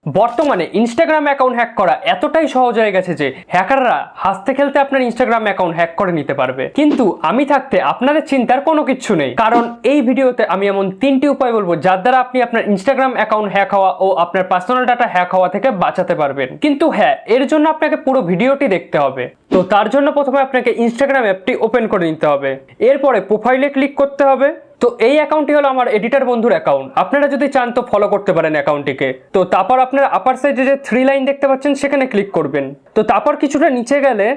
বর্তমানে Instagram account hack করা এতটাই সহজ হয়ে গেছে যে হ্যাকাররা হাসতে খেলতে আপনার ইনস্টাগ্রাম অ্যাকাউন্ট হ্যাক করে নিতে পারবে। কিন্তু আমি থাকতে আপনাদের চিন্তার কোনো কিচ্ছু নেই, কারণ এই ভিডিওতে আমি এমন 3টি উপায় বলবো যার দ্বারা আপনি আপনার ইনস্টাগ্রাম অ্যাকাউন্ট হ্যাক হওয়া ও আপনার পার্সোনাল ডাটা হ্যাক হওয়া থেকে বাঁচাতে পারবেন। কিন্তু হ্যাঁ, এর জন্য আপনাকে পুরো ভিডিওটি দেখতে হবে। তো তার জন্য প্রথমে আপনাকে ইনস্টাগ্রাম অ্যাপটি ওপেন করে নিতে হবে, এরপরে প্রোফাইলে ক্লিক করতে হবে। তো এই অ্যাকাউন্টটি হলো আমার এডিটর বন্ধুর অ্যাকাউন্ট, আপনারা যদি চান তো ফলো করতে পারেন অ্যাকাউন্টটিকে। তো তারপর আপনারা আপার সাইডে যে 3 লাইন দেখতে পাচ্ছেন সেখানে ক্লিক করবেন। তো তারপর কিছুটা নিচে গেলে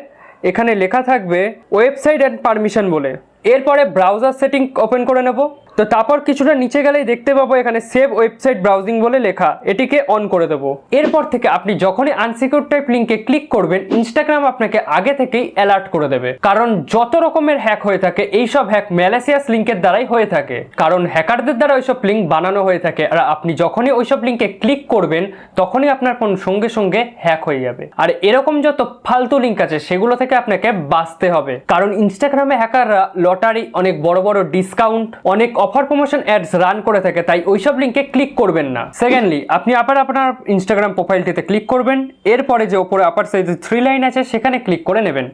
এখানে লেখা থাকবে ওয়েবসাইট অ্যান্ড পারমিশন বলে, এরপরে ব্রাউজার সেটিং ওপেন করে নেব। তো তারপর কিছুটা নিচে গেলেই দেখতে পাবো এখানে সেভ ওয়েবসাইট ব্রাউজিং বলে লেখা, এটিকে অন করে দেবো। এরপর থেকে আপনি যখনই আনসিকিউর টাইপ লিঙ্কে ক্লিক করবেন ইনস্টাগ্রাম আপনাকে আগে থেকেই অ্যালার্ট করে দেবে, কারণ যত রকমের হ্যাক হয়ে থাকে এইসব হ্যাক ম্যালেসিয়াস লিঙ্কের দ্বারাই হয়ে থাকে, কারণ হ্যাকারদের দ্বারা ওইসব লিঙ্ক বানানো হয়ে থাকে। আর আপনি যখনই ওইসব লিঙ্কে ক্লিক করবেন তখনই আপনার ফোন সঙ্গে সঙ্গে হ্যাক হয়ে যাবে। আর এরকম যত ফালতু লিঙ্ক আছে সেগুলো থেকে আপনাকে বাঁচতে হবে, কারণ ইনস্টাগ্রামে হ্যাকাররা লটারি, অনেক বড় বড় ডিসকাউন্ট, অনেক অফার প্রমোশন অ্যাডস রান করে থাকে, তাই ওইসব লিঙ্কে ক্লিক করবেন না। সেকেন্ডলি, আপনি আবার আপনার ইনস্টাগ্রাম প্রোফাইলটিতে ক্লিক করবেন, এরপরে যে উপরে আপার সাইডে 3 লাইন আছে সেখানে ক্লিক করে নেবেন।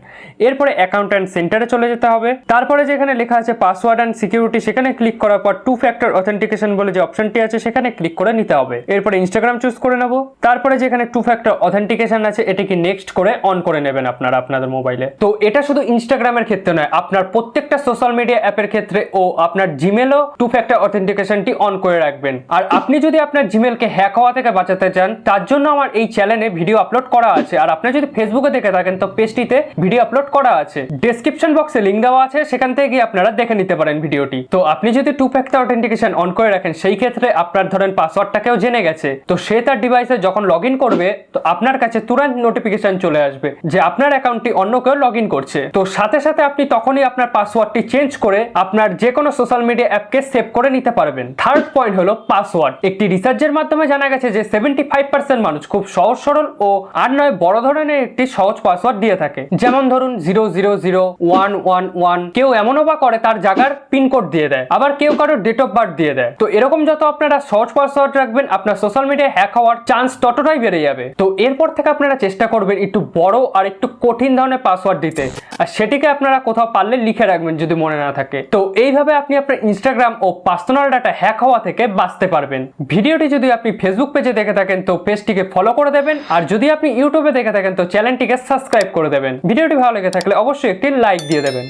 এরপরে অ্যাকাউন্ট অ্যান্ড সেন্টারে চলে যেতে হবে, তারপরে যেখানে লেখা আছে পাসওয়ার্ড অ্যান্ড সিকিউরিটি সেখানে ক্লিক করার পর 2 ফ্যাক্টর অথেন্টিকেশন বলে যে অপশনটি আছে সেখানে ক্লিক করে নিতে হবে। এরপরে ইনস্টাগ্রাম চুজ করে নেব, তারপরে যেখানে 2 ফ্যাক্টর অথেন্টিকেশন আছে এটিকে নেক্সট করে অন করে নেবেন আপনারা আপনাদের মোবাইলে। তো এটা শুধু ইনস্টাগ্রামের ক্ষেত্রে নয়, আপনার প্রত্যেকটা সোশ্যাল মিডিয়া অ্যাপের ক্ষেত্রে ও আপনার জিমেলও 2 ফ্যাক্টর অথেন্টিকেশনটি অন করে রাখবেন। আর আপনি যদি আপনার জিমেলকে হ্যাক হওয়া থেকে বাঁচাতে চান তার জন্য আমার এই চ্যানেলে ভিডিও আপলোড করা আছে, আর আপনি যদি ফেসবুকে দেখে থাকেন তো পেজটিতে ভিডিও আপলোড করা আছে, ডেসক্রিপশন বক্সে লিংক দেওয়া আছে, সেখান থেকে গিয়ে আপনারা দেখে নিতে পারেন ভিডিওটি। তো আপনি যদি 2 ফ্যাক্টর অথেন্টিকেশন অন করে রাখেন, সেই ক্ষেত্রে আপনার ধরেন পাসওয়ার্ডটাকেও জেনে গেছে, তো সে তার ডিভাইসে যখন লগ ইন করবে তো আপনার কাছে তুরন্ত নোটিফিকেশন চলে আসবে যে আপনার অ্যাকাউন্টটি অন্য কেউ লগ ইন করছে। তো সাথে সাথে আপনি তখনই আপনার পাসওয়ার্ডটি চেঞ্জ করে আপনার যে কোনো সোশ্যাল মিডিয়া অ্যাপকে সেভ করে নিতে পারবেন। থার্ড পয়েন্ট হলো পাসওয়ার্ড। একটি রিসার্চের মাধ্যমে জানা গেছে যে 75% মানুষ খুব সহজ সরল ও আর নয় বড় ধরনের একটি সহজ পাসওয়ার্ড দিয়ে থাকে, যেমন ধরুন 000111। কেউ এমনও বা করে তার জায়গার পিনকোড দিয়ে দেয়, আবার কেউ কারোর ডেট অফ বার্থ দিয়ে দেয়। তো এরকম যত আপনারা সহজ পাসওয়ার্ড রাখবেন আপনার সোশ্যাল মিডিয়ায় হ্যাক হওয়ার চান্স ততটাই বেড়ে যাবে। তো এরপর থেকে আপনারা চেষ্টা করবেন একটু বড় আর একটু কঠিন ধরনের পাসওয়ার্ড দিতে, আর সেটিকে আপনারা কোথাও পারলে লিখে রাখবেন যদি মনে না থাকে। তো এইভাবে আপনি আপনার ইনস্টাগ্রাম ও পার্সোনাল ডাটা হ্যাক হওয়া থেকে বাঁচতে পারবেন। ভিডিওটি যদি আপনি ফেসবুক পেজে দেখে থাকেন তো পেজটিকে ফলো করে দেবেন, আর যদি আপনি ইউটিউবে দেখে থাকেন তো চ্যানেলটিকে সাবস্ক্রাইব করে দেবেন। ভিডিওটি ভালো লেগে থাকলে অবশ্যই একটি লাইক দিয়ে দেবেন।